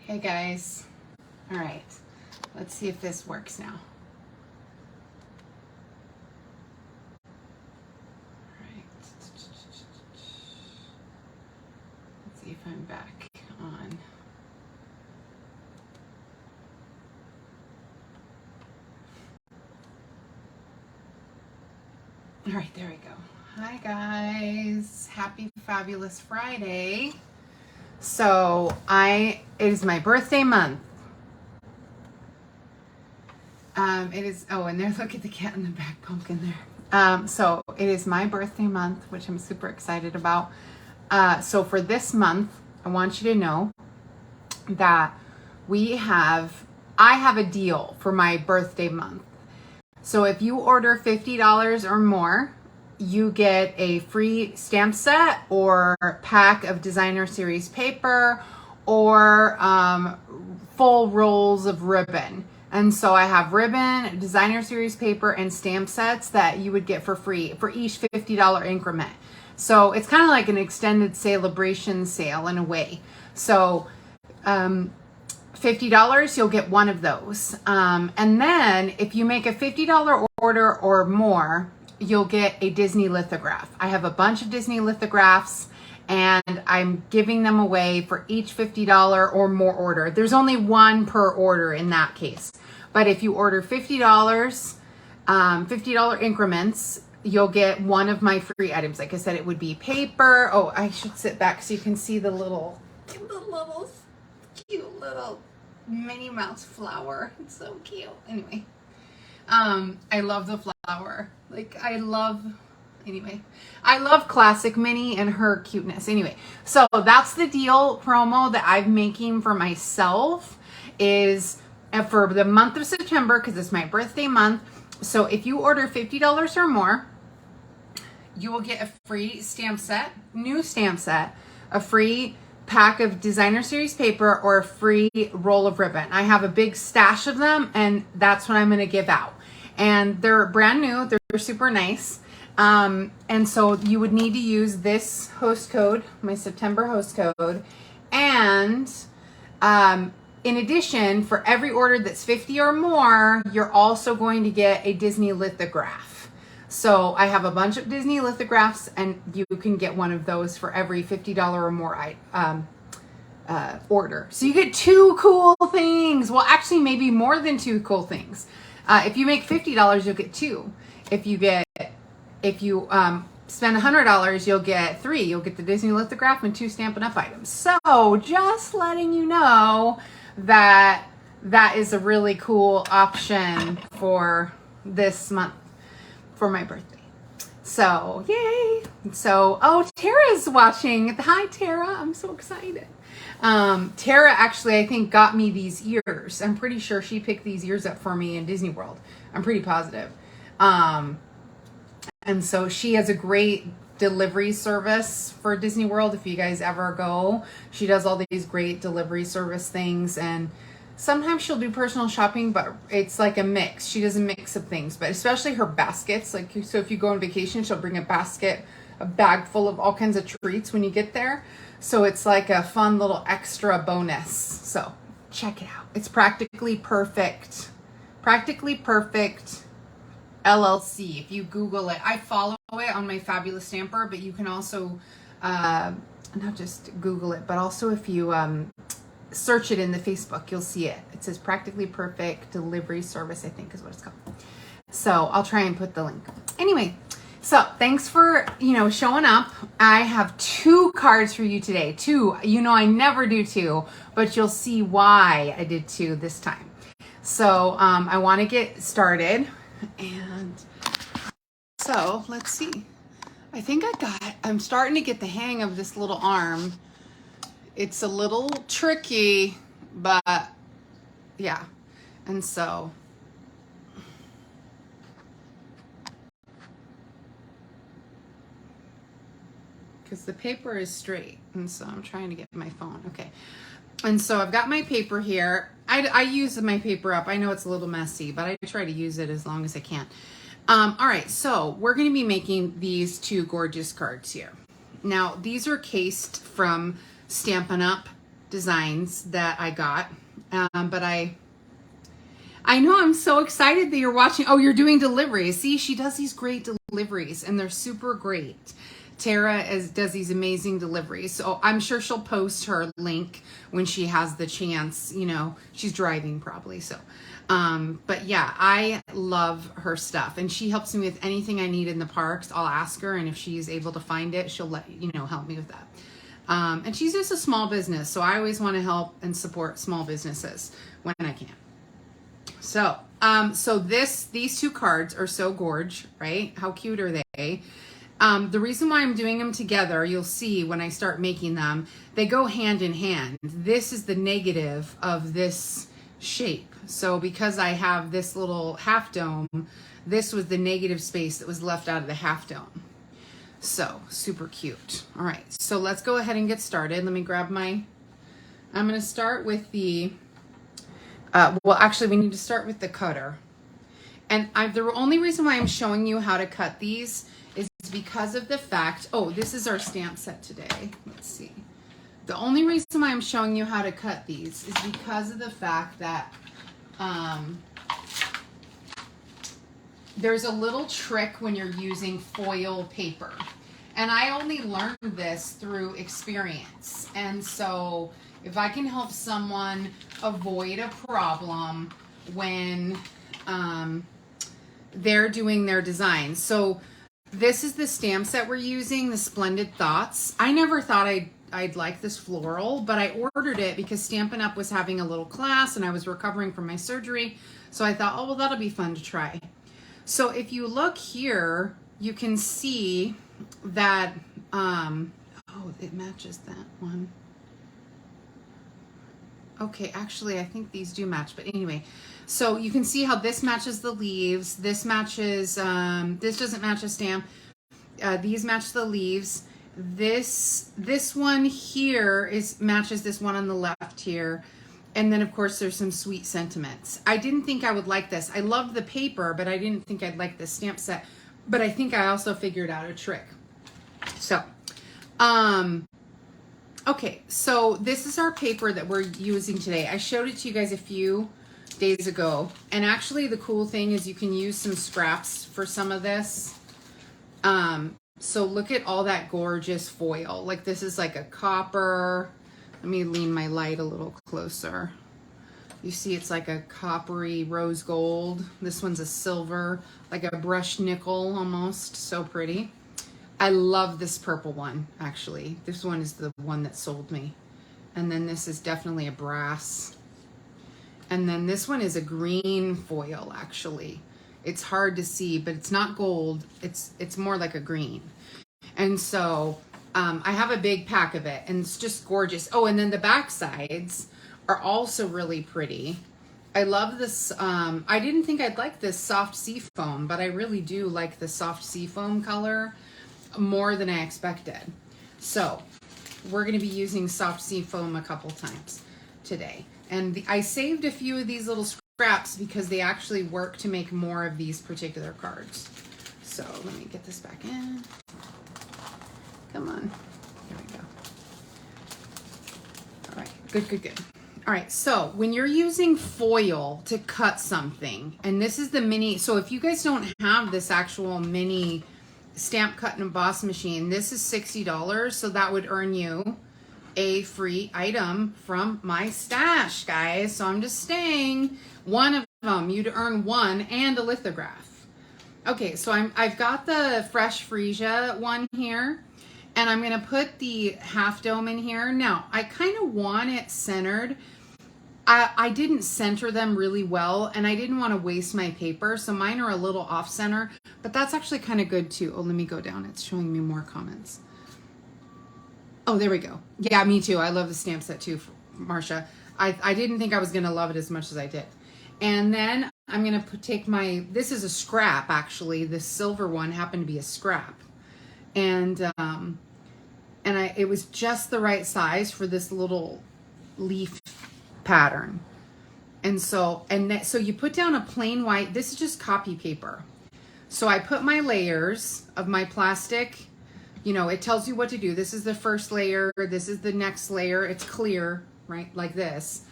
Okay, guys. All right. Let's see if this works now. All right. Let's see if I'm back on. All right, there we go. Hi, guys. Happy Fabulous Friday. So it is my birthday month. It is, and there, look at the cat in the back, Pumpkin there. So it is my birthday month, which I'm super excited about. So for this month, I want you to know that I have a deal for my birthday month. So if you order $50 or more, you get a free stamp set or pack of designer series paper or full rolls of ribbon. And so I have ribbon, designer series paper, and stamp sets that you would get for free for each $50 increment. So it's kind of like an extended celebration sale in a way. So $50, you'll get one of those. And then if you make a $50 order or more, you'll get a Disney lithograph. I have a bunch of Disney lithographs and I'm giving them away for each $50 or more order. There's only one per order in that case. But if you order $50, $50 increments, you'll get one of my free items. Like I said, it would be paper. Oh, I should sit back so you can see the little cute little Minnie Mouse flower. It's so cute. Anyway, I love the flower. I love classic Minnie and her cuteness. Anyway, so that's the deal promo that I'm making for myself is for the month of September because it's my birthday month. So if you order $50 or more, you will get a free stamp set, new stamp set, a free pack of designer series paper, or a free roll of ribbon. I have a big stash of them and that's what I'm going to give out. And they're brand new. They're super nice. And so you would need to use this host code, my September host code. And in addition, for every order that's 50 or more, you're also going to get a Disney lithograph. So I have a bunch of Disney lithographs and you can get one of those for every $50 or more order. So you get two cool things. Well, actually maybe more than two cool things. If you make $50, you'll get two. If you spend $100, you'll get three. You'll get the Disney lithograph and two Stampin' Up! Items. So just letting you know that is a really cool option for this month for my birthday. So yay. So, Tara's watching. Hi, Tara. I'm so excited. Tara actually, I think, got me these ears. I'm pretty sure she picked these ears up for me in Disney World. I'm pretty positive. And so she has a great delivery service for Disney World. If you guys ever go, she does all these great delivery service things. And sometimes she'll do personal shopping, but it's like a mix. She does a mix of things, but especially her baskets. Like, so if you go on vacation, she'll bring a bag full of all kinds of treats when you get there. So it's like a fun little extra bonus. So check it out. It's Practically Perfect. Practically Perfect LLC. If you Google it, I follow it on my Fabulous Stamper, but you can also not just Google it, but also if you search it in the Facebook, you'll see it. It says Practically Perfect Delivery Service, I think is what it's called. So I'll try and put the link. Anyway, so thanks for, showing up. I have two cards for you today. Two. I never do two, but you'll see why I did two this time. So I want to get started. And so let's see. I think I'm starting to get the hang of this little arm. It's a little tricky, but yeah. And so because the paper is straight, and so I'm trying to get my phone. Okay. And so I've got my paper here. I use my paper up. I know it's a little messy, but I try to use it as long as I can. All right, so we're going to be making these two gorgeous cards here. Now, these are cased from Stampin' Up. designs that I got. But I know I'm so excited that you're watching. Oh, you're doing deliveries. See, she does these great deliveries and they're super great. Tara does these amazing deliveries. So I'm sure she'll post her link when she has the chance. You know, she's driving probably. So, but yeah, I love her stuff and she helps me with anything I need in the parks. I'll ask her, and if she's able to find it, she'll help me with that. And she's just a small business. So I always want to help and support small businesses when I can. So, these two cards are so gorge, right? How cute are they? The reason why I'm doing them together, you'll see when I start making them, they go hand in hand. This is the negative of this shape. So because I have this little half dome, this was the negative space that was left out of the half dome. So super cute. All right, so let's go ahead and get started. Let me grab I'm going to start with the, well, actually we need to start with the cutter. And the only reason why I'm showing you how to cut these is because of the fact, oh, this is our stamp set today. Let's see. The only reason why I'm showing you how to cut these is because of the fact that there's a little trick when you're using foil paper. And I only learned this through experience. And so if I can help someone avoid a problem when they're doing their designs. So this is the stamp set we're using, the Splendid Thoughts. I never thought I'd like this floral, but I ordered it because Stampin' Up! Was having a little class and I was recovering from my surgery. So I thought, oh, well, that'll be fun to try. So if you look here, you can see that, oh, it matches that one. Okay, actually, I think these do match, but anyway. So you can see how this matches the leaves. This matches, this doesn't match a stamp. These match the leaves. This one here matches this one on the left here. And then, of course, there's some sweet sentiments. I didn't think I would like this. I loved the paper, but I didn't think I'd like this stamp set. But I think I also figured out a trick. So, okay, so this is our paper that we're using today. I showed it to you guys a few days ago. And actually, the cool thing is you can use some scraps for some of this. So look at all that gorgeous foil. Like this is like a copper. Let me lean my light a little closer. You see it's like a coppery rose gold. This one's a silver, like a brushed nickel almost. So pretty. I love this purple one, actually. This one is the one that sold me. And then this is definitely a brass. And then this one is a green foil, actually. It's hard to see, but it's not gold. It's more like a green. And so I have a big pack of it, and it's just gorgeous. Oh, and then the back sides are also really pretty. I love this. I didn't think I'd like this soft sea foam, but I really do like the soft sea foam color more than I expected. So we're going to be using soft sea foam a couple times today. And I saved a few of these little scraps because they actually work to make more of these particular cards. So let me get this back in. Come on. There we go. All right. Good, good, good. All right. So when you're using foil to cut something, and this is the mini, so if you guys don't have this actual mini stamp cut and emboss machine, this is $60. So that would earn you a free item from my stash, guys. So I'm just saying one of them, you'd earn one and a lithograph. Okay, so I've got the Fresh Freesia one here, and I'm gonna put the half dome in here. Now, I kind of want it centered. I didn't center them really well, and I didn't want to waste my paper, so mine are a little off center, but that's actually kind of good too. Oh, let me go down. It's showing me more comments. Oh, there we go. Yeah, me too. I love the stamp set too, Marsha. I didn't think I was going to love it as much as I did. And then I'm going to take this is a scrap actually. The silver one happened to be a scrap. And it was just the right size for this little leaf pattern. And so you put down a plain white, this is just copy paper. So I put my layers of my plastic. You know, it tells you what to do. This is the first layer. This is the next layer. It's clear. right? Like this.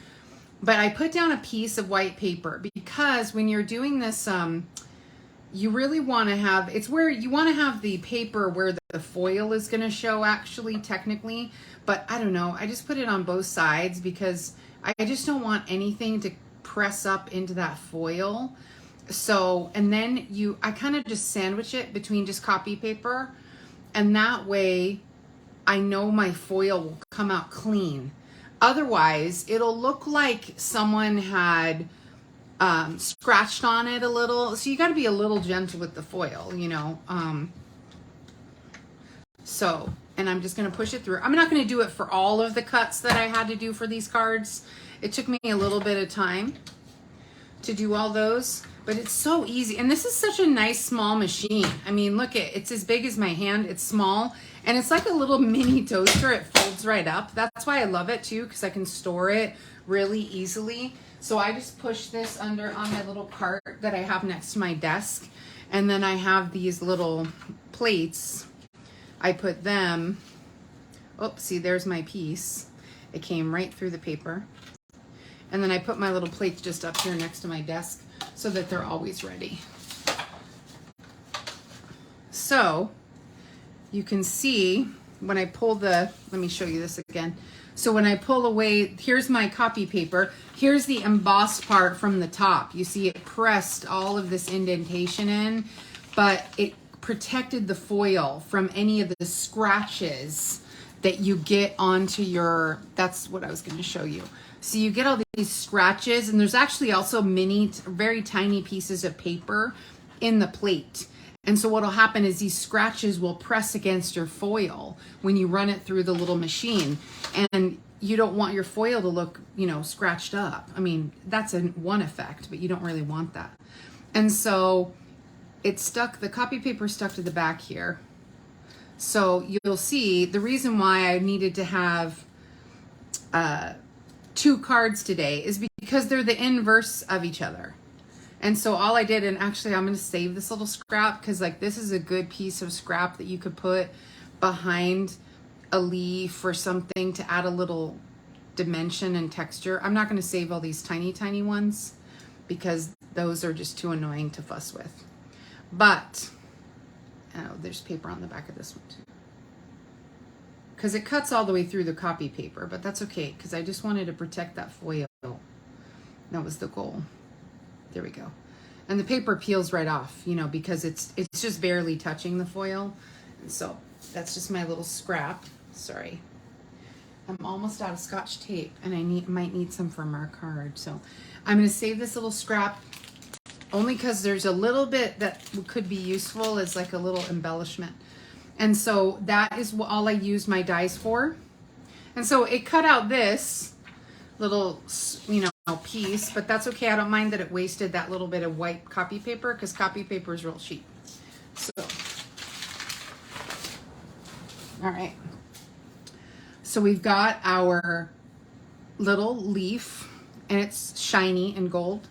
But I put down a piece of white paper because when you're doing this, you really want to have, it's where you want to have the paper where the foil is going to show actually technically, but I don't know. I just put it on both sides because I just don't want anything to press up into that foil. So, and then I kind of just sandwich it between just copy paper, and that way I know my foil will come out clean. Otherwise, it'll look like someone had scratched on it a little. So you got to be a little gentle with the foil, you know. So, and I'm just going to push it through. I'm not going to do it for all of the cuts that I had to do for these cards. It took me a little bit of time to do all those, but it's so easy. And this is such a nice small machine. I mean, look it's as big as my hand. It's small and it's like a little mini toaster. It folds right up. That's why I love it too, because I can store it really easily. So I just push this under on my little cart that I have next to my desk. And then I have these little plates. I put them, oops, see, there's my piece. It came right through the paper. And then I put my little plates just up here next to my desk so that they're always ready. So you can see when I pull let me show you this again. So when I pull away, here's my copy paper. Here's the embossed part from the top. You see it pressed all of this indentation in, but it protected the foil from any of the scratches that you get onto your, that's what I was going to show you. So you get all these scratches, and there's actually also very tiny pieces of paper in the plate. And so what'll happen is these scratches will press against your foil when you run it through the little machine. And you don't want your foil to look, you know, scratched up. I mean, that's one effect, but you don't really want that. And so the copy paper stuck to the back here. So you'll see the reason why I needed to have 2 cards today is because they're the inverse of each other. And so all I did, and actually I'm going to save this little scrap because like this is a good piece of scrap that you could put behind a leaf or something to add a little dimension and texture. I'm not going to save all these tiny ones because those are just too annoying to fuss with. But, oh, there's paper on the back of this one too. Because it cuts all the way through the copy paper, but that's okay because I just wanted to protect that foil. That was the goal. There we go. And the paper peels right off, you know, because it's just barely touching the foil. And so that's just my little scrap. Sorry. I'm almost out of Scotch tape and I might need some from our card. So I'm going to save this little scrap only because there's a little bit that could be useful as like a little embellishment. And so that is all I used my dies for. And so it cut out this little, you know, piece, but that's okay. I don't mind that it wasted that little bit of white copy paper because copy paper is real cheap. So, all right. So we've got our little leaf and it's shiny and gold.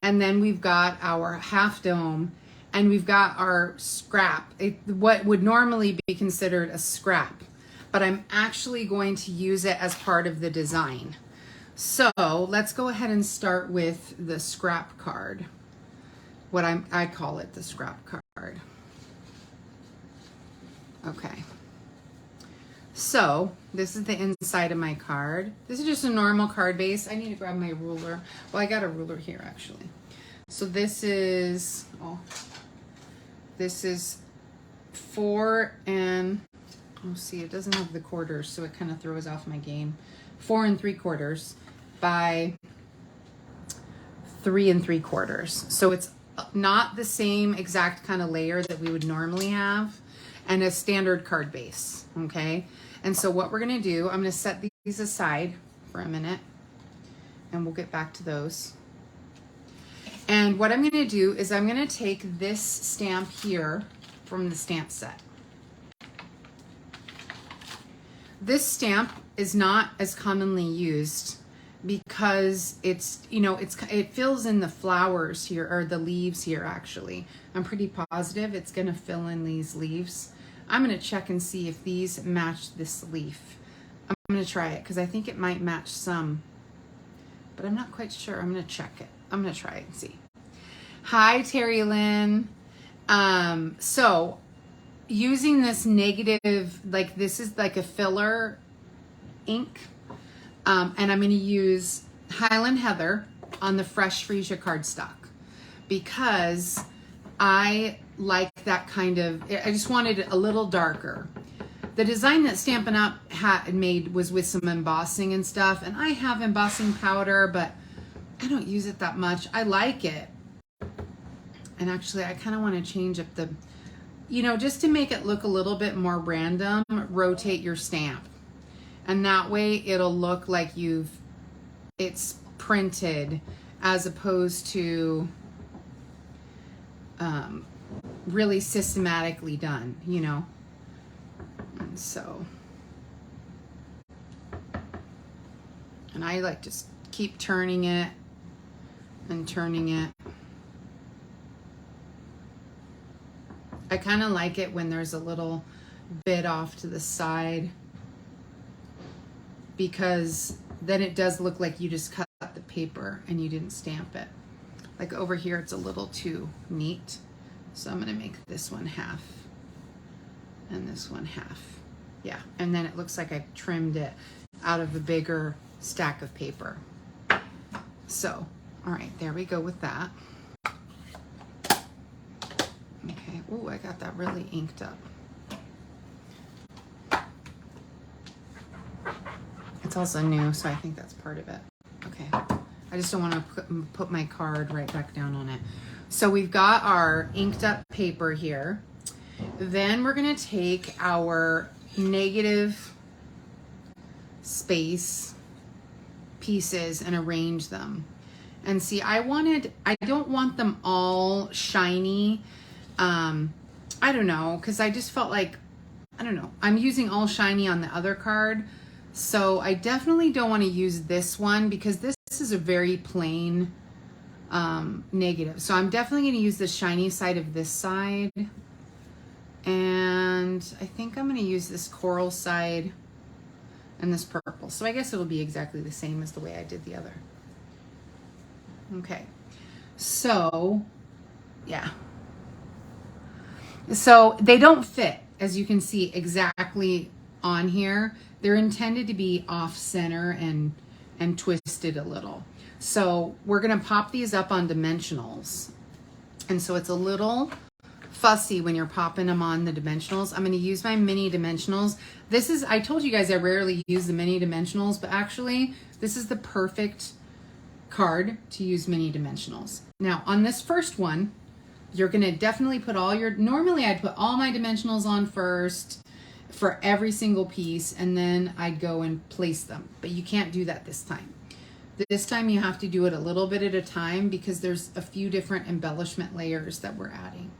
And then we've got our half dome and we've got our scrap, what would normally be considered a scrap, but I'm actually going to use it as part of the design. So let's go ahead and start with the scrap card. What I call it the scrap card. Okay. So this is the inside of my card. This is just a normal card base. I need to grab my ruler. Well, I got a ruler here actually. So this is, this is 4 and, see, it doesn't have the quarters, so it kind of throws off my game. 4 3/4 by 3 3/4. So it's not the same exact kind of layer that we would normally have, and a standard card base, okay? And so what we're gonna do, I'm gonna set these aside for a minute, and we'll get back to those. And what I'm gonna do is I'm gonna take this stamp here from the stamp set. This stamp is not as commonly used because it's, you know, it fills in the flowers here, or the leaves here actually. I'm pretty positive it's gonna fill in these leaves. I'm gonna check and see if these match this leaf. I'm going to try it because I think it might match some, but I'm not quite sure. I'm going to check it. I'm going to try it and see. Hi, Terry Lynn. So using this negative, like this is like a filler ink, and I'm going to use Highland Heather on the Fresh Freesia cardstock because I like that kind of, I just wanted it a little darker. The design that Stampin' Up! Had made was with some embossing and stuff, and I have embossing powder, but I don't use it that much. I like it. And actually, I kind of want to change up the, you know, just to make it look a little bit more random, rotate your stamp. And that way it'll look like it's printed as opposed to really systematically done, you know. And so, and I like just keep turning it and turning it. I kind of like it when there's a little bit off to the side because then it does look like you just cut the paper and you didn't stamp it. Like over here, it's a little too neat. So I'm gonna make this one half and this one half. Yeah, and then it looks like I trimmed it out of a bigger stack of paper. So, all right, there we go with that. Okay, oh, I got that really inked up. It's also new, so I think that's part of it. Okay, I just don't want to put my card right back down on it. So we've got our inked up paper here. Then we're gonna take our negative space pieces and arrange them. And see, I don't want them all shiny. I don't know, because I just felt like, I don't know, I'm using all shiny on the other card. So I definitely don't want to use this one because this is a very plain negative. So I'm definitely going to use the shiny side of this side. And I think I'm going to use this coral side and this purple. So I guess it'll be exactly the same as the way I did the other. Okay. So, yeah. So they don't fit, as you can see, exactly on here. They're intended to be off center and twisted a little. So we're gonna pop these up on dimensionals. And so it's a little fussy when you're popping them on the dimensionals. I'm gonna use my mini dimensionals. This is, I told you guys I rarely use the mini dimensionals, but actually this is the perfect card to use mini dimensionals. Now on this first one, you're gonna definitely put all your, normally I'd put all my dimensionals on first for every single piece, and then I'd go and place them. But you can't do that this time. This time you have to do it a little bit at a time because there's a few different embellishment layers that we're adding.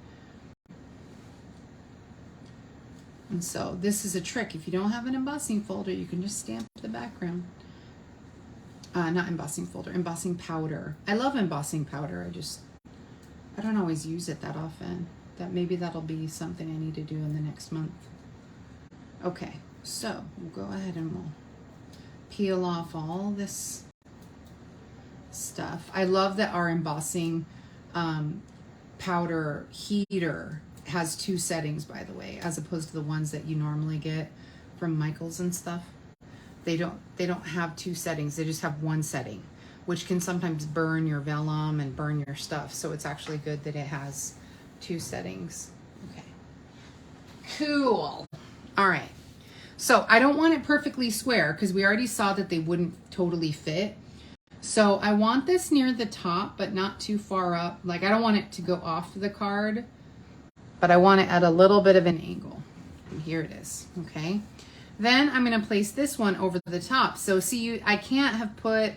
And so this is a trick. If you don't have an embossing folder, you can just stamp the background. Not embossing folder, embossing powder. I love embossing powder. I don't always use it that often. Maybe that'll be something I need to do in the next month. Okay, so we'll go ahead and we'll peel off all this stuff. I love that our embossing powder heater has 2 settings, by the way, as opposed to the ones that you normally get from Michaels and stuff. They don't have 2 settings. They just have 1 setting, which can sometimes burn your vellum and burn your stuff. So it's actually good that it has 2 settings. Okay, cool. All right, so I don't want it perfectly square because we already saw that they wouldn't totally fit. So I want this near the top, but not too far up. Like I don't want it to go off the card, but I want it at a little bit of an angle. And here it is, okay? Then I'm gonna place this one over the top. So see, I can't have put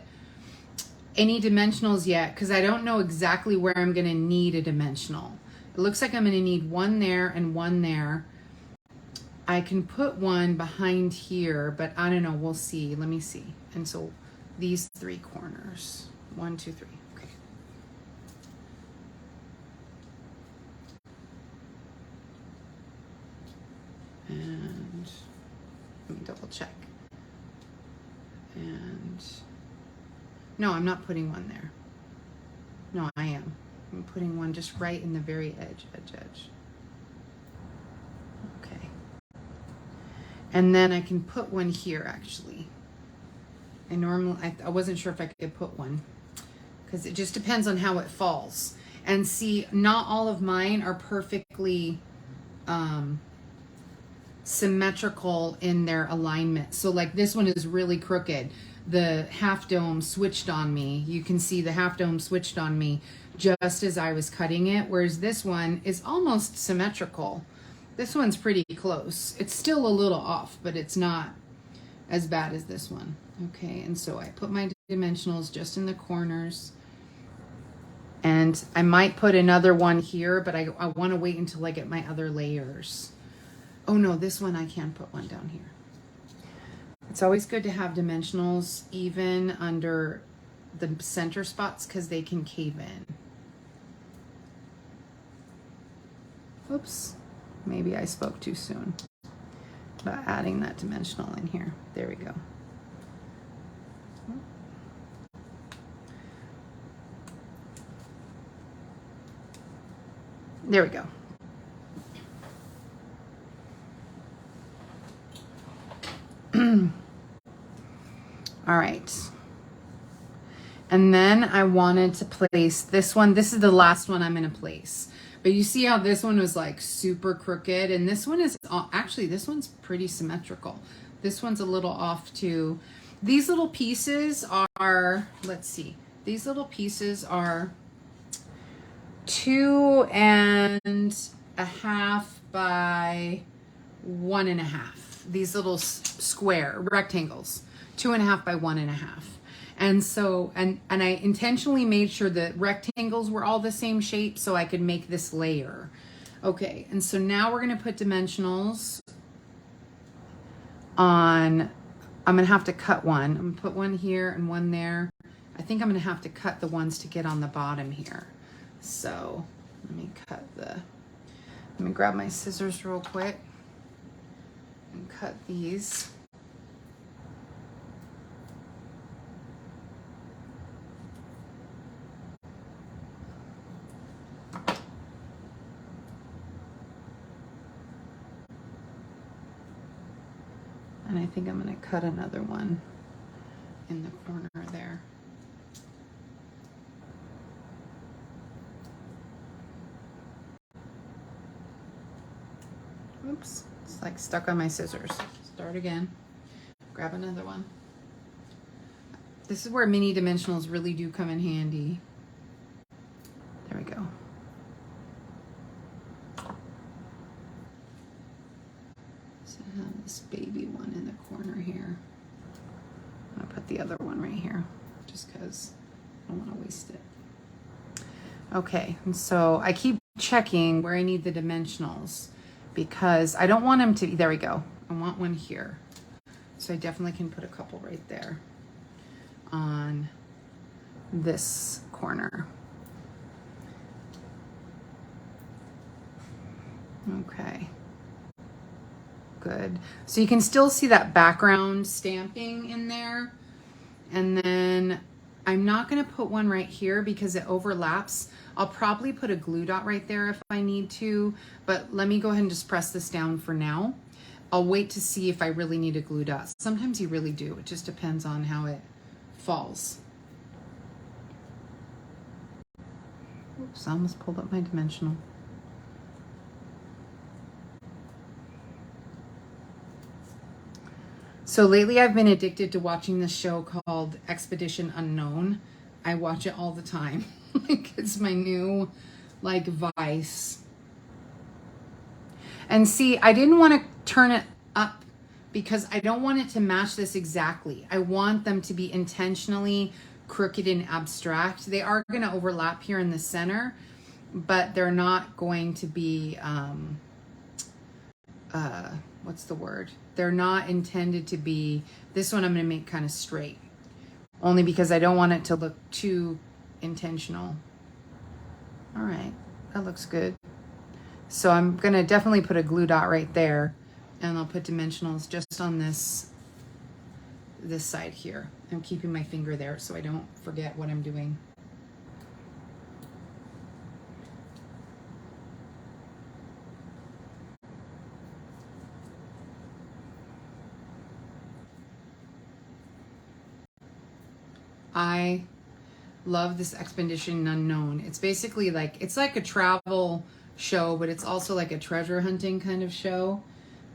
any dimensionals yet because I don't know exactly where I'm gonna need a dimensional. It looks like I'm gonna need 1 there and 1 there. I can put 1 behind here, but I don't know, we'll see. Let me see. And so these 3 corners, 1, 2, 3, okay. And let me double check. And no, I'm not putting one there. No, I am. I'm putting one just right in the very edge. Okay. And then I can put one here actually. I wasn't sure if I could put one because it just depends on how it falls. And see, not all of mine are perfectly symmetrical in their alignment. So like this one is really crooked. The half dome switched on me. You can see the half dome switched on me just as I was cutting it, whereas this one is almost symmetrical. This one's pretty close. It's still a little off, but it's not as bad as this one. Okay, and so I put my dimensionals just in the corners. And I might put another one here, but I want to wait until I get my other layers. Oh no, this one I can put one down here. It's always good to have dimensionals even under the center spots because they can cave in. Oops, maybe I spoke too soon about adding that dimensional in here. There we go. There we go. All right. And then I wanted to place this one. This is the last one I'm going to place. But you see how this one was like super crooked, and this one is actually, this one's pretty symmetrical. This one's a little off too. These little pieces are, let's see, these little pieces are 2.5 by 1.5. These little square rectangles, 2.5 by 1.5. And so, and I intentionally made sure the rectangles were all the same shape so I could make this layer. Okay, and so now we're gonna put dimensionals on, I'm gonna have to cut one. I'm gonna put one here and one there. I think I'm gonna have to cut the ones to get on the bottom here. So let me let me grab my scissors real quick and cut these. And I think I'm going to cut another one in the corner there. Oops, it's like stuck on my scissors. Start again. Grab another one. This is where mini dimensionals really do come in handy. There we go. So I have this baby one in the corner here. I'm gonna put the other one right here just because I don't want to waste it. Okay, and so I keep checking where I need the dimensionals because I don't want them to, there we go. I want one here. So I definitely can put a couple right there on this corner. Okay. Good. So you can still see that background stamping in there. And then I'm not going to put one right here because it overlaps. I'll probably put a glue dot right there if I need to, but let me go ahead and just press this down for now. I'll wait to see if I really need a glue dot. Sometimes you really do. It just depends on how it falls. Oops, I almost pulled up my dimensional. So lately I've been addicted to watching this show called Expedition Unknown. I watch it all the time. Like it's my new like vice. And see, I didn't want to turn it up because I don't want it to match this exactly. I want them to be intentionally crooked and abstract. They are going to overlap here in the center, but they're not going to be, what's the word? They're not intended to be, this one I'm going to make kind of straight. Only because I don't want it to look too intentional. All right, that looks good. So I'm going to definitely put a glue dot right there, and I'll put dimensionals just on this this side here. I'm keeping my finger there so I don't forget what I'm doing. I love this Expedition Unknown. It's basically like, it's like a travel show, but it's also like a treasure hunting kind of show.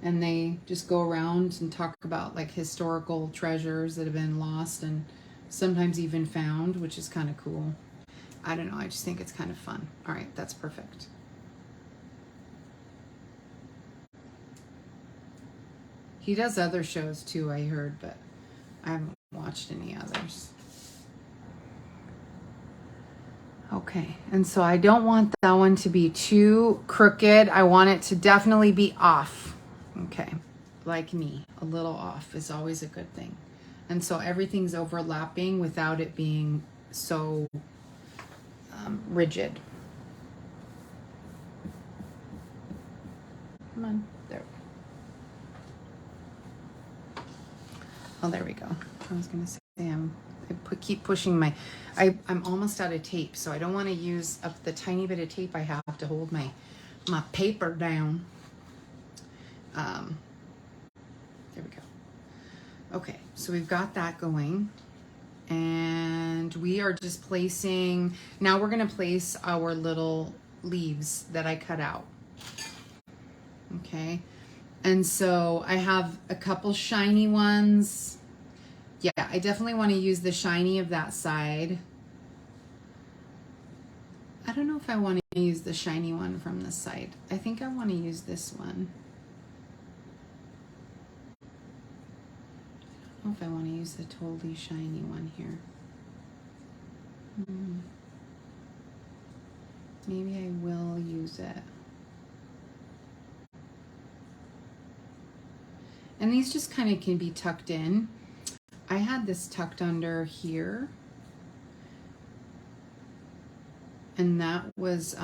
And they just go around and talk about like historical treasures that have been lost and sometimes even found, which is kind of cool. I don't know, I just think it's kind of fun. All right, that's perfect. He does other shows too, I heard, but I haven't watched any others. Okay, and so I don't want that one to be too crooked. I want it to definitely be off. Okay, like me, a little off is always a good thing. And so everything's overlapping without it being so rigid. Come on, there. Oh, there we go. I was gonna say keep pushing my, I'm almost out of tape, so I don't want to use up the tiny bit of tape I have to hold my paper down. There we go. Okay, so we've got that going, and we are just placing, now we're gonna place our little leaves that I cut out. Okay, and so I have a couple shiny ones. Yeah, I definitely want to use the shiny of that side. I don't know if I want to use the shiny one from this side. I think I want to use this one. I don't know if I want to use the totally shiny one here. Maybe I will use it. And these just kind of can be tucked in. I had this tucked under here. And that was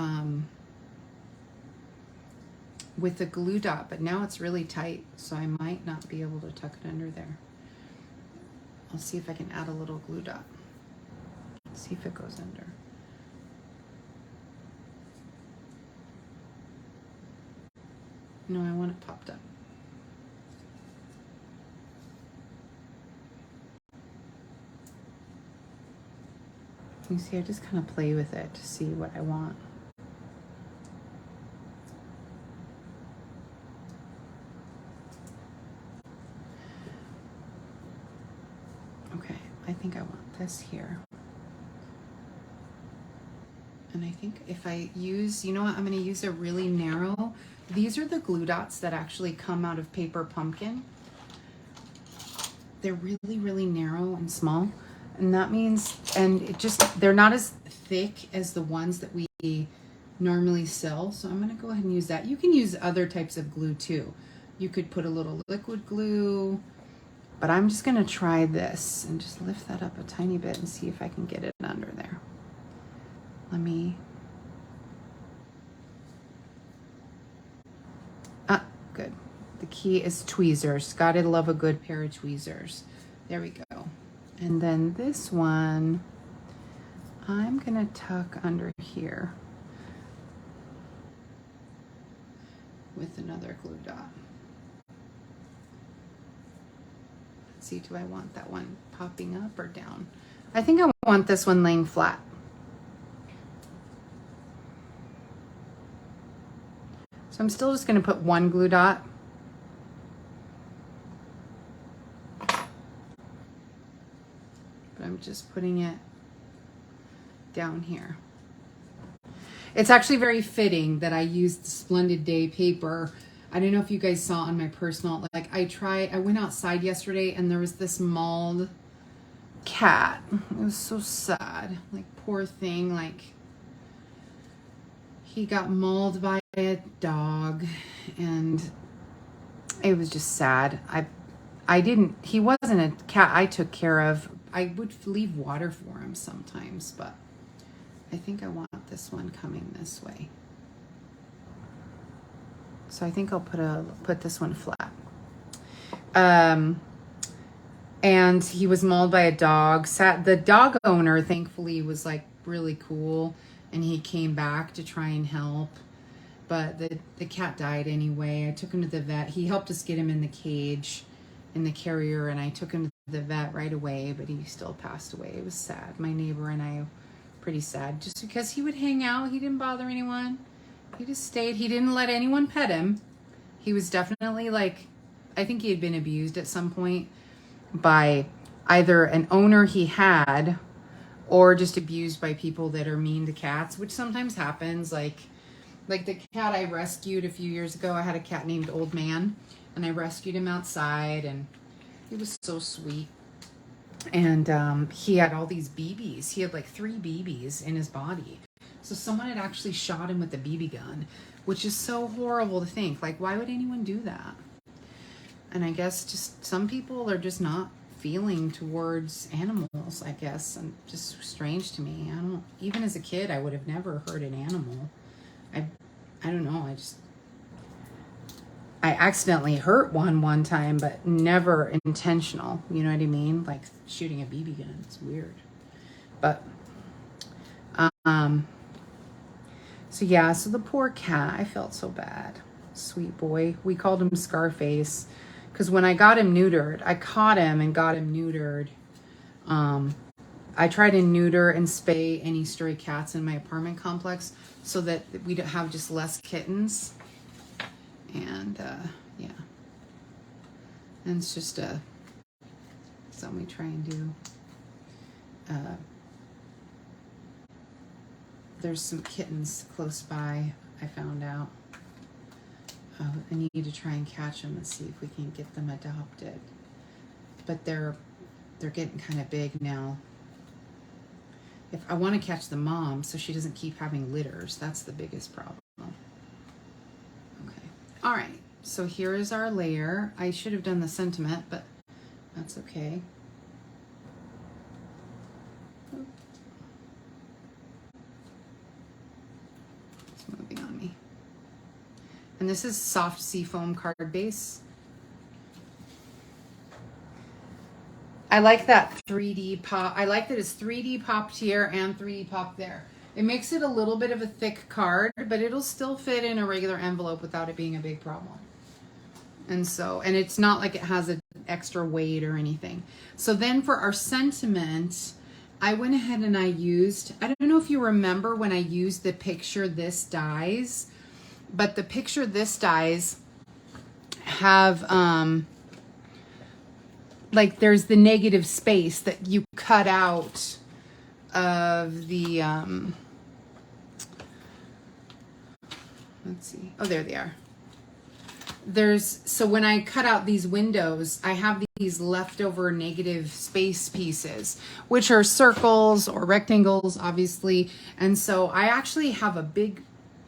with a glue dot, but now it's really tight, so I might not be able to tuck it under there. I'll see if I can add a little glue dot. See if it goes under. No, I want it popped up. You see, I just kind of play with it to see what I want. Okay, I think I want this here. And I think if I use, you know what, I'm going to use a really narrow. These are the glue dots that actually come out of Paper Pumpkin. They're really, really narrow and small. And that means, and it just, they're not as thick as the ones that we normally sell. So I'm going to go ahead and use that. You can use other types of glue too. You could put a little liquid glue, but I'm just going to try this and just lift that up a tiny bit and see if I can get it under there. Let me, good. The key is tweezers. Gotta love a good pair of tweezers. There we go. And then this one, I'm gonna tuck under here with another glue dot. Let's see, do I want that one popping up or down? I think I want this one laying flat. So I'm still just gonna put one glue dot. I'm just putting it down here. It's actually very fitting that I used the Splendid Day paper. I don't know if you guys saw on my personal, like I went outside yesterday and there was this mauled cat. It was so sad, like poor thing, like he got mauled by a dog and it was just sad. He wasn't a cat I took care of. I would leave water for him sometimes, but I think I want this one coming this way. So I think I'll put this one flat. and he was mauled by a dog. The dog owner, thankfully, was like really cool, and he came back to try and help. But the cat died anyway. I took him to the vet. He helped us get him in the cage, in the carrier, and I took him to the vet right away, but he still passed away. It was sad. My neighbor and I, pretty sad, just because he would hang out. He didn't bother anyone. He just stayed. He didn't let anyone pet him. He was definitely like, I think he had been abused at some point by either an owner he had or just abused by people that are mean to cats, which sometimes happens. Like the cat I rescued a few years ago, I had a cat named Old Man, and I rescued him outside, and he was so sweet. And he had all these BBs. He had like 3 BBs in his body. So someone had actually shot him with a BB gun, which is so horrible to think. Like, why would anyone do that? And I guess just some people are just not feeling towards animals, I guess, and just strange to me. Even as a kid, I would have never hurt an animal. I don't know. I accidentally hurt one time, but never intentional. You know what I mean? Like shooting a BB gun. It's weird. But, so yeah, so the poor cat, I felt so bad. Sweet boy. We called him Scarface because when I got him neutered, I caught him and got him neutered. I tried to neuter and spay any stray cats in my apartment complex so that we'd have just less kittens. And yeah, and it's just something we try and do. There's some kittens close by, I found out. I need to try and catch them and see if we can get them adopted. But they're getting kind of big now. If I want to catch the mom so she doesn't keep having litters, that's the biggest problem. Okay. All right. So here is our layer. I should have done the sentiment, but that's okay. It's moving on me. And this is soft seafoam card base. I like that 3D pop. I like that it's 3D popped here and 3D popped there. It makes it a little bit of a thick card, but it'll still fit in a regular envelope without it being a big problem. And it's not like it has an extra weight or anything. So then for our sentiment, I went ahead and I don't know if you remember when I used the picture this dies, but the picture this dies have, like there's the negative space that you cut out of the, let's see. Oh, there they are. So when I cut out these windows, I have these leftover negative space pieces, which are circles or rectangles, obviously. And so I actually have a big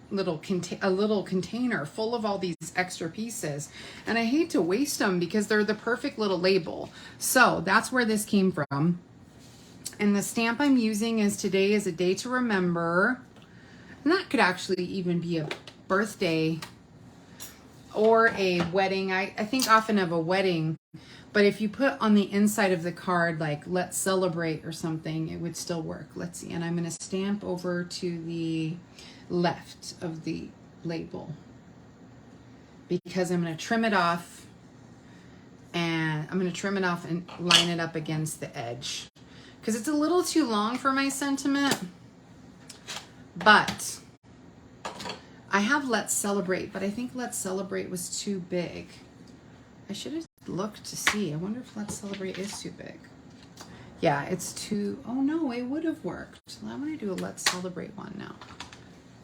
little container full of all these extra pieces, and I hate to waste them because they're the perfect little label. So that's where this came from. And the stamp I'm using is Today is a Day to Remember, and that could actually even be a birthday or a wedding. I think often of a wedding, but if you put on the inside of the card like let's celebrate or something, it would still work. Let's see. And I'm going to stamp over to the left of the label because I'm going to trim it off, and I'm going to trim it off and line it up against the edge because it's a little too long for my sentiment. But I have Let's Celebrate, but I think Let's Celebrate was too big. I should have looked to see. I wonder if Let's Celebrate is too big. Yeah, it's too, oh no, it would have worked. So I'm going to do a Let's Celebrate one now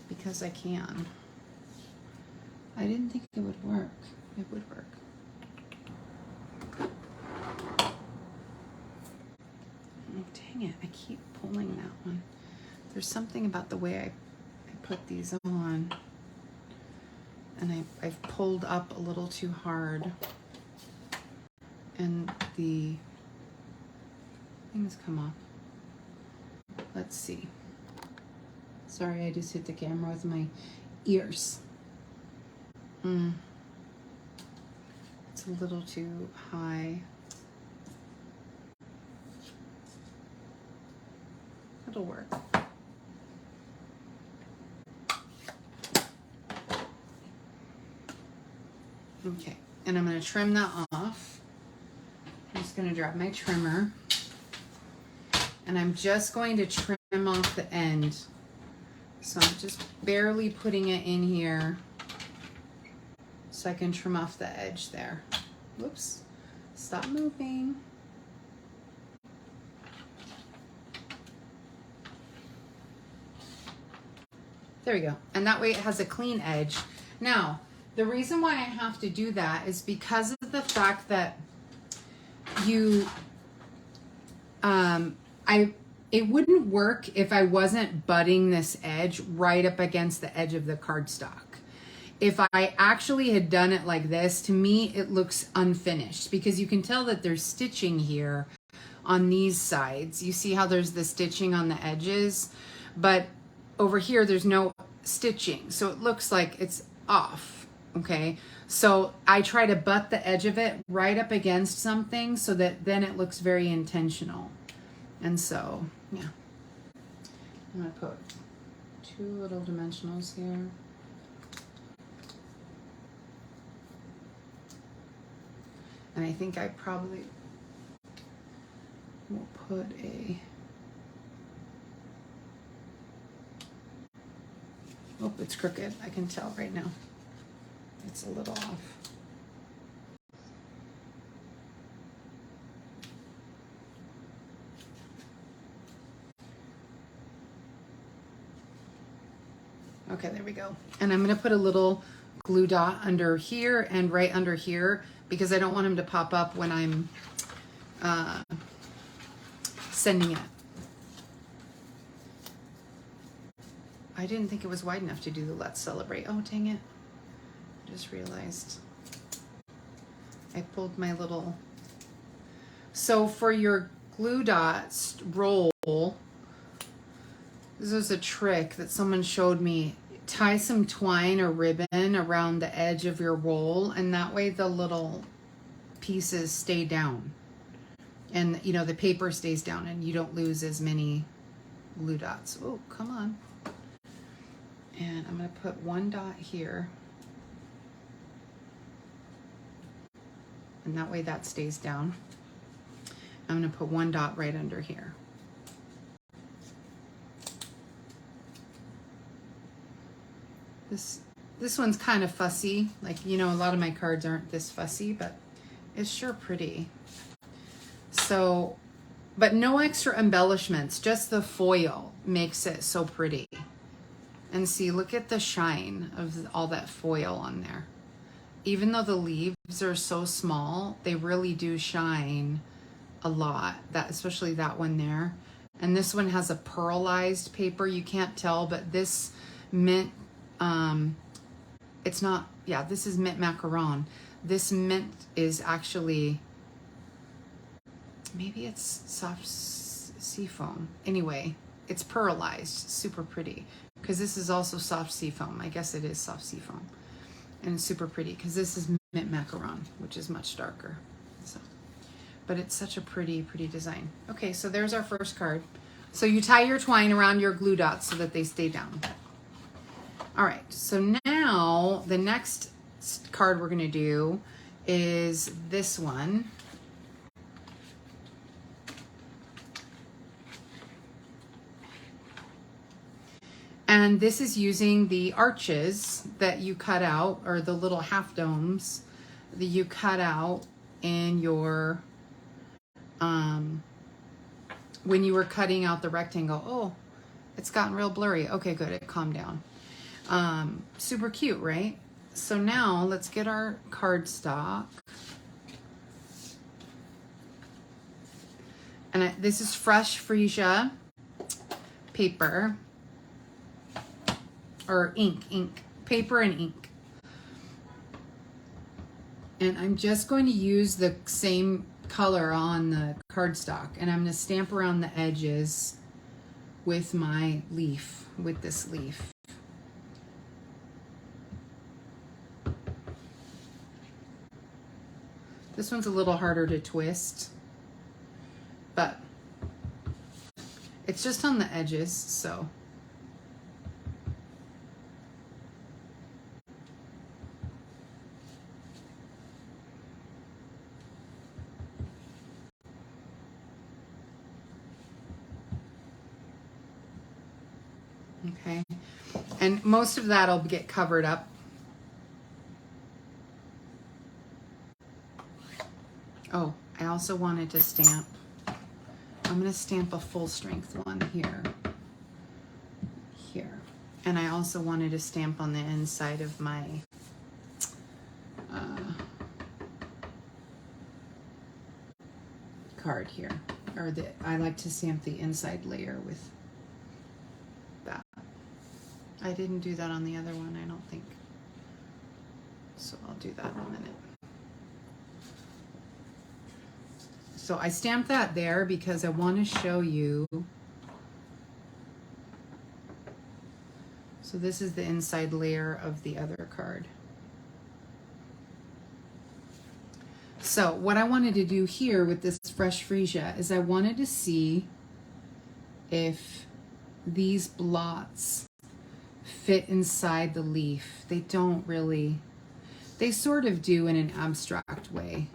because I can. I didn't think it would work. It would work. Oh, dang it. I keep pulling that one. There's something about the way I put these on. And I've pulled up a little too hard. And the things come off. Let's see. Sorry, I just hit the camera with my ears. It's a little too high. It'll work. Okay, and I'm going to trim that off. I'm just going to grab my trimmer, and I'm just going to trim off the end. So I'm just barely putting it in here so I can trim off the edge there. Whoops, stop moving. There we go. And that way it has a clean edge. Now, the reason why I have to do that is because of the fact that it wouldn't work if I wasn't butting this edge right up against the edge of the cardstock. If I actually had done it like this, to me, it looks unfinished because you can tell that there's stitching here on these sides. You see how there's the stitching on the edges, but over here, there's no stitching. So it looks like it's off, okay? So I try to butt the edge of it right up against something so that then it looks very intentional. And so, yeah. I'm gonna put 2 little dimensionals here. And I think I probably will put a, oh, it's crooked. I can tell right now. It's a little off. Okay, there we go. And I'm gonna put a little glue dot under here and right under here because I don't want them to pop up when I'm sending it. I didn't think it was wide enough to do the Let's Celebrate. Oh, dang it. I just realized I pulled my little... So for your glue dots roll, this is a trick that someone showed me. Tie some twine or ribbon around the edge of your roll, and that way the little pieces stay down. And, you know, the paper stays down and you don't lose as many glue dots. Oh, come on. And I'm going to put 1 dot here. And that way that stays down. I'm going to put 1 dot right under here. This one's kind of fussy. Like, you know, a lot of my cards aren't this fussy, but it's sure pretty. So, but no extra embellishments, just the foil makes it so pretty. And see, look at the shine of all that foil on there. Even though the leaves are so small, they really do shine a lot. That, especially that one there. And this one has a pearlized paper. You can't tell, but this mint, it's not, yeah, this is mint macaron. This mint is actually, maybe it's soft sea foam. Anyway, it's pearlized, super pretty. Because this is also soft sea foam. I guess it is soft sea foam. And it's super pretty because this is mint macaron, which is much darker. So, but it's such a pretty, pretty design. Okay, so there's our first card. So you tie your twine around your glue dots so that they stay down. All right, so now the next card we're gonna do is this one. And this is using the arches that you cut out, or the little half domes that you cut out in your, when you were cutting out the rectangle. Oh, it's gotten real blurry. Okay, good, it calmed down. Super cute, right? So now let's get our cardstock. And this is fresh freesia paper. Or ink, paper and ink. And I'm just going to use the same color on the cardstock, and I'm going to stamp around the edges with my leaf, with this leaf. This one's a little harder to twist, but It's just on the edges, so. Okay, and most of that'll get covered up. Oh, I also wanted to stamp. I'm going to stamp a full strength one here. Here. And I also wanted to stamp on the inside of my card here. Or I like to stamp the inside layer with that. I didn't do that on the other one, I don't think. So I'll do that in a minute. So I stamped that there because I want to show you. So this is the inside layer of the other card. So what I wanted to do here with this fresh freesia is I wanted to see if these blots fit inside the leaf. They don't really, they sort of do in an abstract way.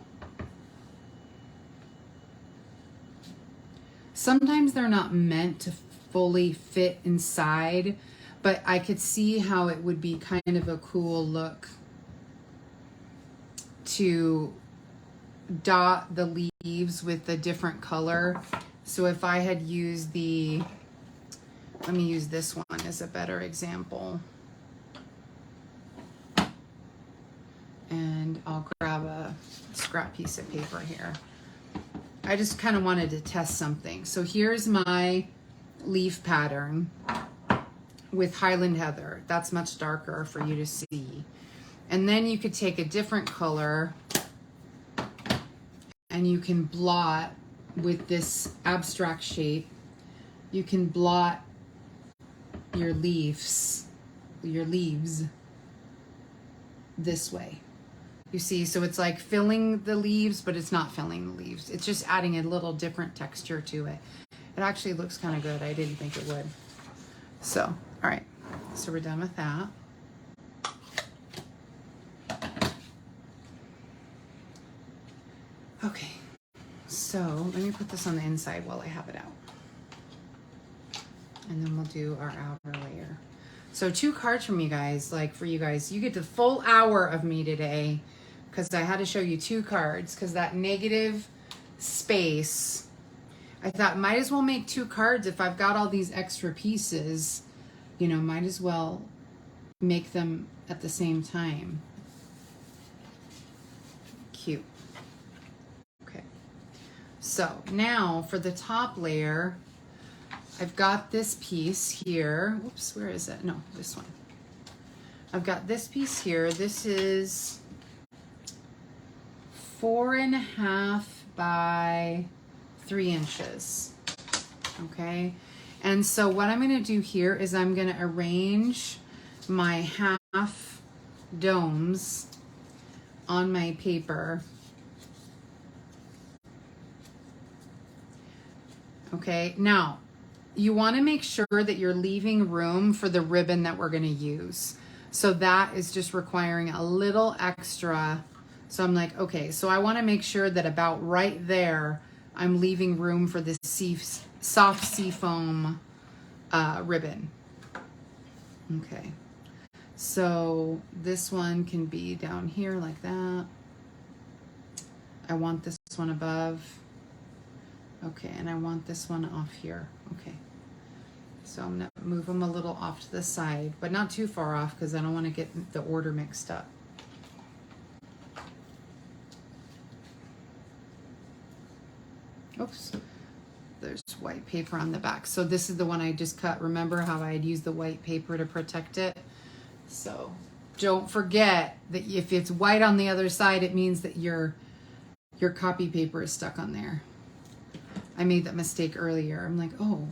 Sometimes they're not meant to fully fit inside, but I could see how it would be kind of a cool look to dot the leaves with a different color. So if I had used the, let me use this one as a better example. And I'll grab a scrap piece of paper here. I just kind of wanted to test something. So here's my leaf pattern with Highland Heather. That's much darker for you to see. And then you could take a different color and you can blot with this abstract shape. You can blot your leaves this way. You see, so it's like filling the leaves, but it's not filling the leaves. It's just adding a little different texture to it. It actually looks kind of good. I didn't think it would. So, all right. So we're done with that. Okay. So let me put this on the inside while I have it out. And then we'll do our outer layer. So 2 cards from you guys, like for you guys, you get the full hour of me today because I had to show you 2 cards because that negative space, I thought might as well make 2 cards if I've got all these extra pieces, you know, might as well make them at the same time. Cute. Okay. So now for the top layer, I've got this piece here. Whoops, where is it? No, this one. I've got this piece here. This is 4.5 by 3 inches. Okay. And so what I'm going to do here is I'm going to arrange my half domes on my paper. Okay. Now, you want to make sure that you're leaving room for the ribbon that we're going to use. So that is just requiring a little extra. So I'm like, okay, so I want to make sure that about right there, I'm leaving room for this soft seafoam ribbon. Okay. So this one can be down here like that. I want this one above. Okay, and I want this one off here. Okay. So I'm going to move them a little off to the side, but not too far off because I don't want to get the order mixed up. Oops. There's white paper on the back. So this is the one I just cut. Remember how I had used the white paper to protect it? So don't forget that if it's white on the other side, it means that your copy paper is stuck on there. I made that mistake earlier. I'm like, oh.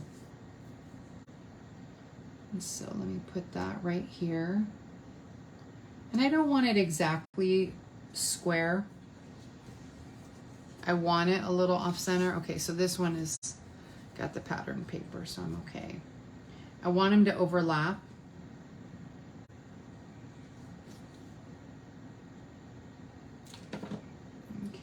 And so let me put that right here. And I don't want it exactly square. I want it a little off center. Okay, so this one is Got the pattern paper, so I'm okay. I want them to overlap. Okay.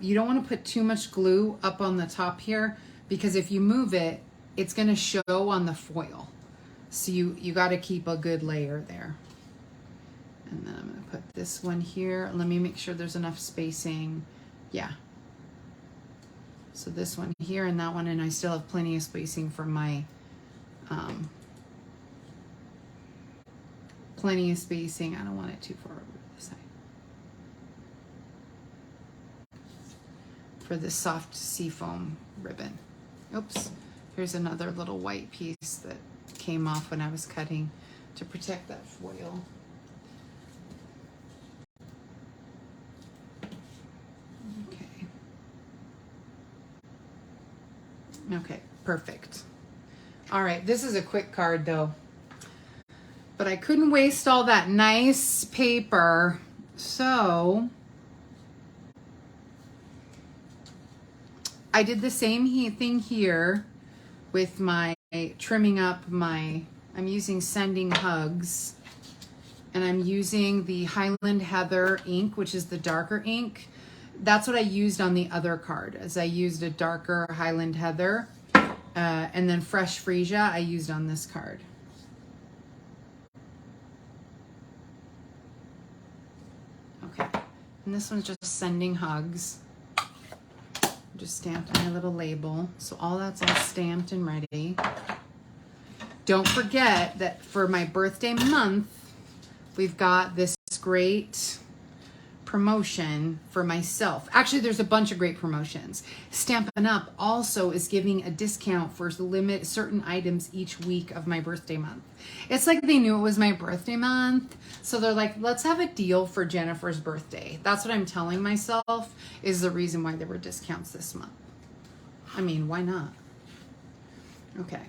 You don't want to put too much glue up on the top here, because if you move it, it's going to show on the foil. So you got to keep a good layer there. And then I'm going to put this one here. Let me make sure there's enough spacing. Yeah. So this one here and that one, and I still have plenty of spacing for my, plenty of spacing. I don't want it too far over to the side. For this soft seafoam ribbon. Oops, here's another little white piece that came off when I was cutting to protect that foil. Okay. Okay, perfect. All right, this is a quick card though, but I couldn't waste all that nice paper, so I did the same thing here with my trimming up my, I'm using Sending Hugs, and I'm using the Highland Heather ink, which is the darker ink. That's what I used on the other card, as I used a darker Highland Heather, and then Fresh Freesia I used on this card. Okay, and this one's just Sending Hugs. Just stamped my little label. So all that's all stamped and ready. Don't forget that for my birthday month, we've got this great promotion for myself. Actually, there's a bunch of great promotions. Stampin' Up! Also is giving a discount for certain items each week of my birthday month. It's like they knew it was my birthday month, so they're like, let's have a deal for Jennifer's birthday. That's what I'm telling myself is the reason why there were discounts this month. I mean, why not? Okay,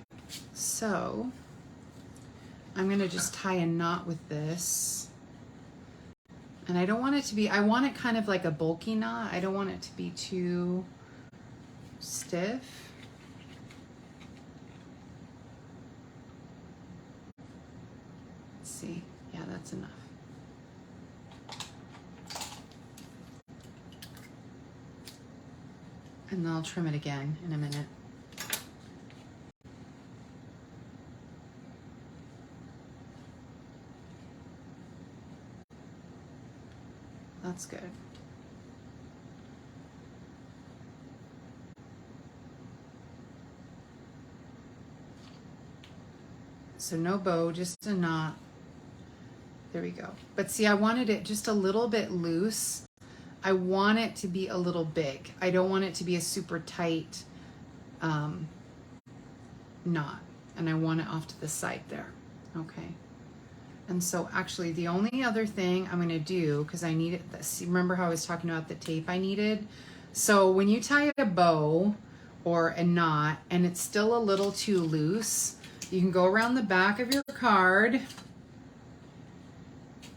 so I'm gonna just tie a knot with this. And I don't want it to be, I want it kind of like a bulky knot. I don't want it to be too stiff. Let's see. Yeah, that's enough. And then I'll trim it again in a minute. That's good. So no bow, just a knot. There we go. But see, I wanted it just a little bit loose. I want it to be a little big. I don't want it to be a super tight knot. And I want it off to the side there. Okay. And so actually the only other thing I'm going to do, because I needed this, remember how I was talking about the tape I needed? So when you tie a bow or a knot and it's still a little too loose, you can go around the back of your card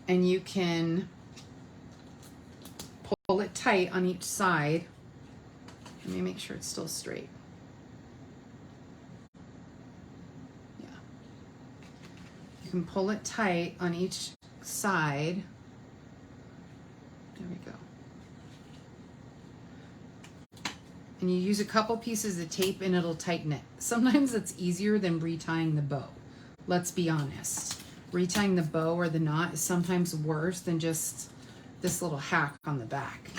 and you can pull it tight on each side. Let me make sure it's still straight. Yeah. You can pull it tight on each side. There we go. And you use a couple pieces of tape and it'll tighten it. Sometimes it's easier than retying the bow. Let's be honest. Retying the bow or the knot is sometimes worse than just this little hack on the back.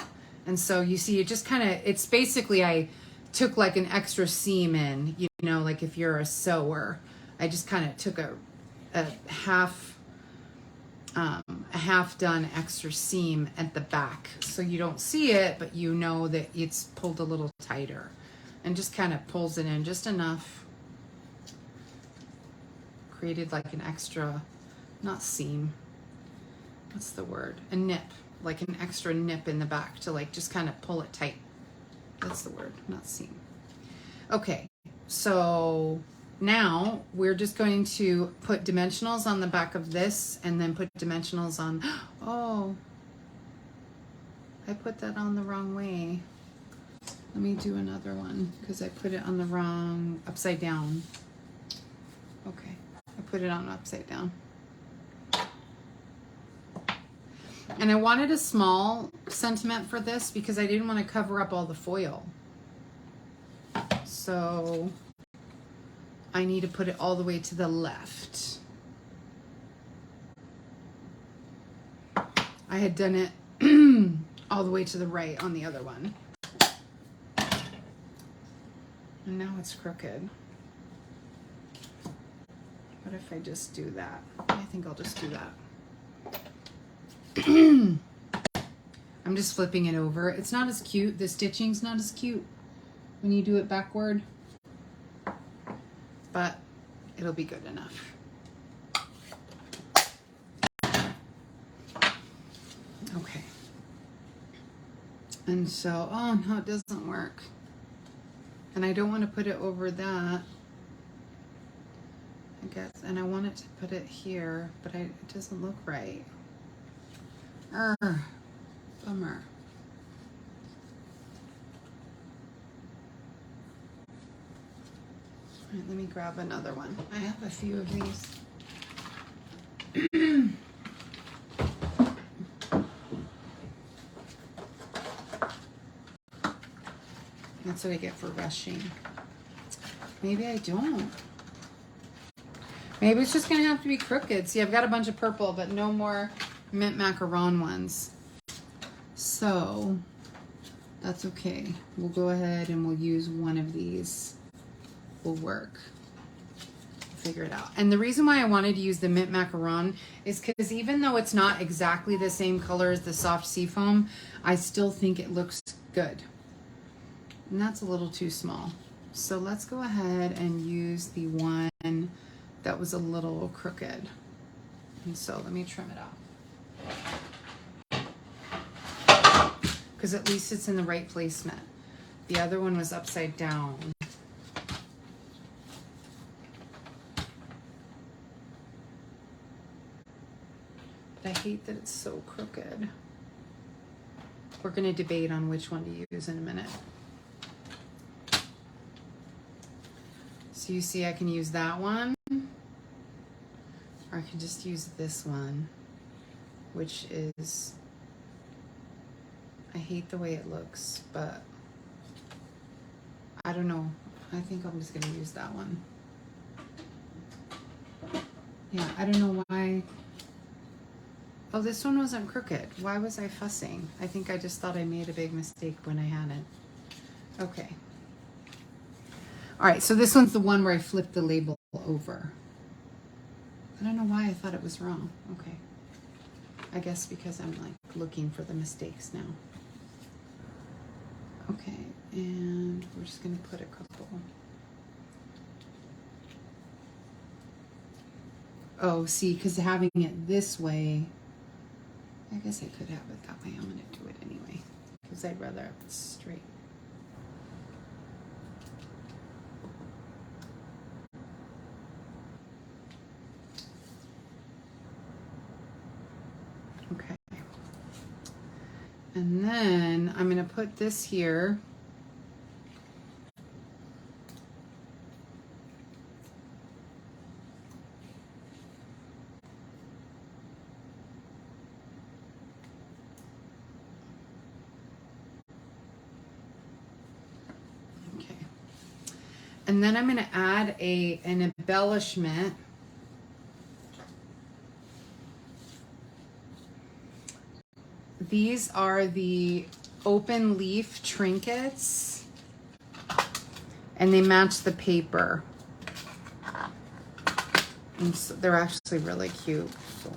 And so you see, it just kind of, it's basically, I took like an extra seam in, you know, like if you're a sewer, I just kind of took a half done extra seam at the back. So you don't see it, but you know that it's pulled a little tighter and just kind of pulls it in just enough. Created like an extra, not seam, what's the word? A nip, like an extra nip in the back to like just kind of pull it tight. That's the word, not seam. Okay, so now we're just going to put dimensionals on the back of this and then put dimensionals on, oh, I put that on the wrong way. Let me do another one because I put it on the wrong, upside down. Okay, I put it on upside down. And I wanted a small sentiment for this because I didn't want to cover up all the foil. So I need to put it all the way to the left. I had done it all the way to the right on the other one. And now it's crooked. What if I just do that? I think I'll just do that. I'm just flipping it over. It's not as cute. The stitching's not as cute when you do it backward, but it'll be good enough. Okay. And so, oh no, it doesn't work. And I don't want to put it over that, I guess. And I want it to put it here, but it doesn't look right. Bummer. All right, let me grab another one. I have a few of these. That's what I get for rushing. Maybe I don't. Maybe it's just gonna have to be crooked. See, I've got a bunch of purple, but no more mint macaron ones. So that's okay. We'll go ahead and we'll use one of these. Will work. Figure it out. And the reason why I wanted to use the mint macaron is because even though it's not exactly the same color as the soft seafoam, I still think it looks good. And that's a little too small. So let's go ahead and use the one that was a little crooked. And so let me trim it off. Because at least it's in the right placement. The other one was upside down. But I hate that it's so crooked. We're going to debate on which one to use in a minute. So you see I can use that one, or I can just use this one, which is, I hate the way it looks, but I don't know. I think I'm just gonna use that one. Yeah, I don't know why. Oh, this one wasn't crooked. Why was I fussing? I think I just thought I made a big mistake when I had it. Okay. All right, so this one's the one where I flipped the label over. I don't know why I thought it was wrong. Okay. I guess because I'm like looking for the mistakes now. Okay, and we're just gonna put a couple. Oh, see, because having it this way, I guess I could have it that way. I'm gonna do it anyway, because I'd rather have it straight. Okay. And then I'm going to put this here. Okay. And then I'm going to add an embellishment. These are the open leaf trinkets, and they match the paper. And so they're actually really cute. So.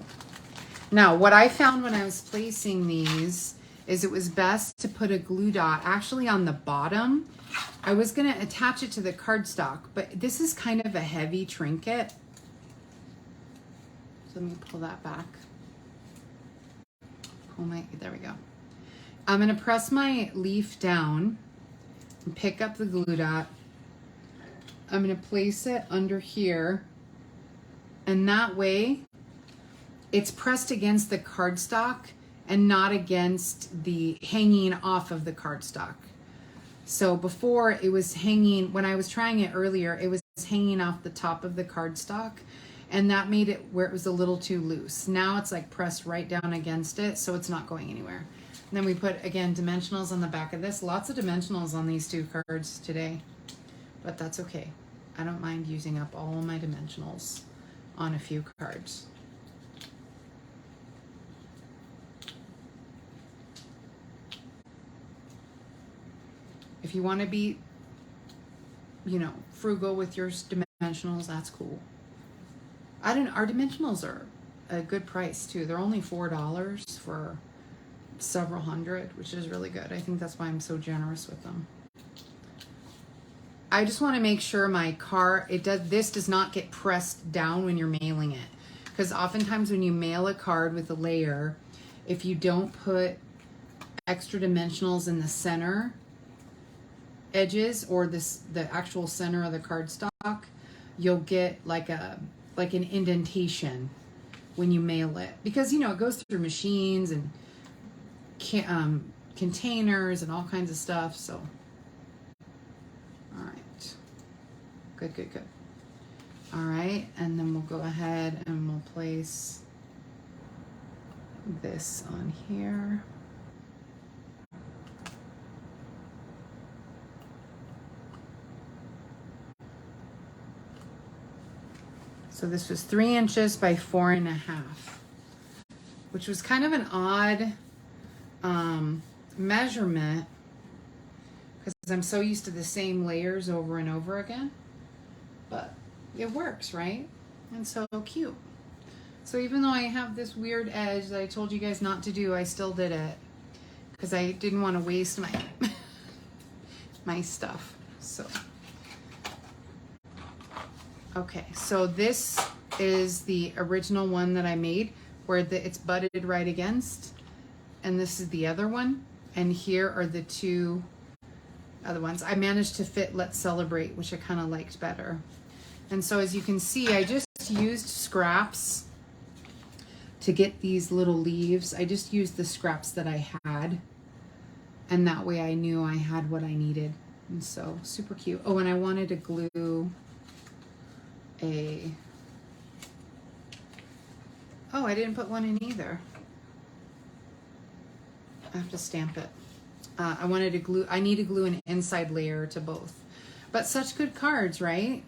Now, what I found when I was placing these is it was best to put a glue dot actually on the bottom. I was going to attach it to the cardstock, but this is kind of a heavy trinket. So let me pull that back. There we go. I'm going to press my leaf down and pick up the glue dot. I'm going to place it under here, and that way it's pressed against the cardstock and not against the hanging off of the cardstock. So before it was hanging, when I was trying it earlier, it was hanging off the top of the cardstock, and that made it where it was a little too loose. Now it's like pressed right down against it, so it's not going anywhere. And then we put, again, dimensionals on the back of this. Lots of dimensionals on these two cards today, but that's okay. I don't mind using up all of my dimensionals on a few cards. If you want to be, you know, frugal with your dimensionals, that's cool. Our dimensionals are a good price too. They're only $4 for several hundred, which is really good. I think that's why I'm so generous with them. I just want to make sure my card, this does not get pressed down when you're mailing it. Because oftentimes when you mail a card with a layer, if you don't put extra dimensionals in the center edges or the actual center of the cardstock, you'll get like an indentation when you mail it, because you know it goes through machines and containers and all kinds of stuff. So all right, good. All right, and then we'll go ahead and we'll place this on here. So this was 3 inches by 4.5, which was kind of an odd measurement because I'm so used to the same layers over and over again, but it works, right? And so cute. So even though I have this weird edge that I told you guys not to do, I still did it because I didn't want to waste my my stuff. So okay, so this is the original one that I made where it's butted right against, and this is the other one, and here are the two other ones. I managed to fit Let's Celebrate, which I kind of liked better. And so as you can see, I just used scraps to get these little leaves. I just used the scraps that I had, and that way I knew I had what I needed. And so super cute. Oh, and I wanted to glue I didn't put one in either. I have to stamp it. I need to glue an inside layer to both. But such good cards, right?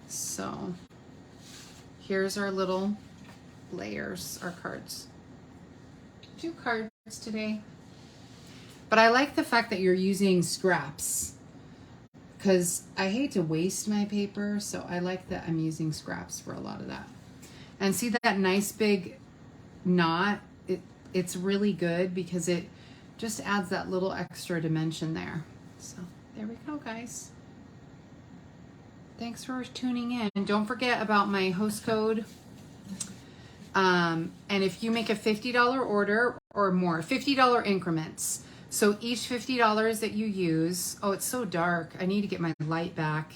So here's our little layers, our cards. 2 cards today. But I like the fact that you're using scraps, because I hate to waste my paper, so I like that I'm using scraps for a lot of that. And see that nice big knot? It's really good because it just adds that little extra dimension there. So there we go, guys. Thanks for tuning in. And don't forget about my host code. And if you make a $50 order or more, $50 increments. So each $50 that you use, oh, it's so dark. I need to get my light back.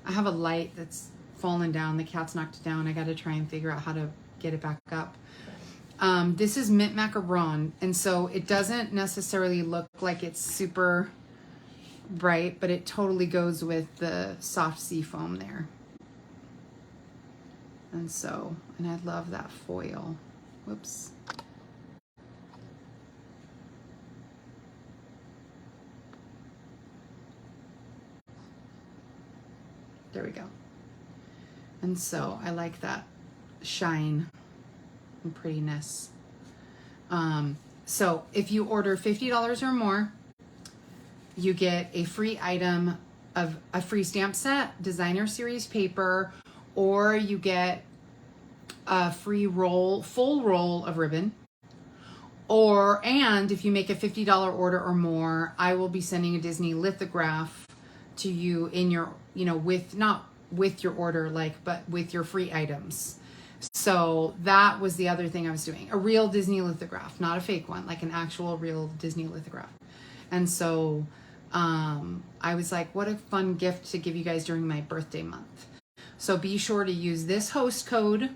I have a light that's fallen down. The cat's knocked it down. I got to try and figure out how to get it back up. This is mint macaron, and so it doesn't necessarily look like it's super bright, but it totally goes with the soft sea foam there. And so, and I love that foil. Whoops. There we go. And so I like that shine and prettiness. So if you order $50 or more, you get a free item of a free stamp set, designer series paper, or you get a free full roll of ribbon. And if you make a $50 order or more, I will be sending a Disney lithograph to you in your, not with your order, but with your free items. So that was the other thing I was doing. A real Disney lithograph, not a fake one, like an actual real Disney lithograph. And so I was like, what a fun gift to give you guys during my birthday month. So be sure to use this host code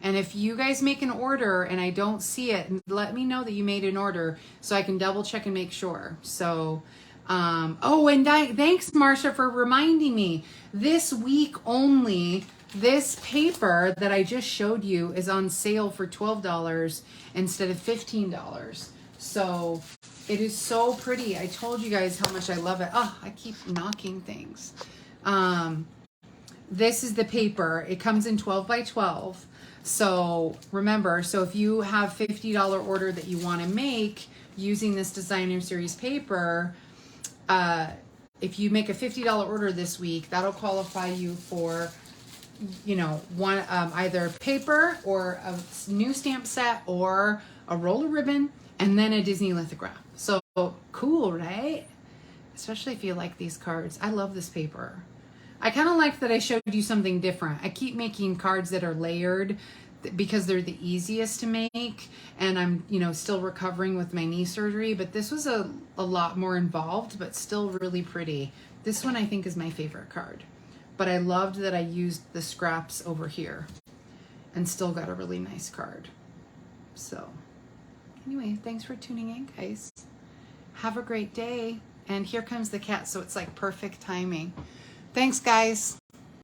And if you guys make an order and I don't see it, let me know that you made an order so I can double check and make sure. So, oh, and thanks, Marsha, for reminding me. This week only, this paper that I just showed you is on sale for $12 instead of $15. So it is so pretty. I told you guys how much I love it. Oh, I keep knocking things. This is the paper. It comes in 12 by 12. So remember, so if you have $50 order that you want to make using this designer series paper, if you make a $50 order this week, that'll qualify you for, you know, one either paper or a new stamp set or a roll of ribbon and then a Disney lithograph. So cool, right? Especially if you like these cards. I love this paper. I kind of like that I showed you something different. I keep making cards that are layered because they're the easiest to make, and I'm, you know, still recovering with my knee surgery, but this was a lot more involved, but still really pretty. This one I think is my favorite card, but I loved that I used the scraps over here and still got a really nice card. So anyway, thanks for tuning in, guys. Have a great day. And here comes the cat, so it's like perfect timing. Thanks, guys.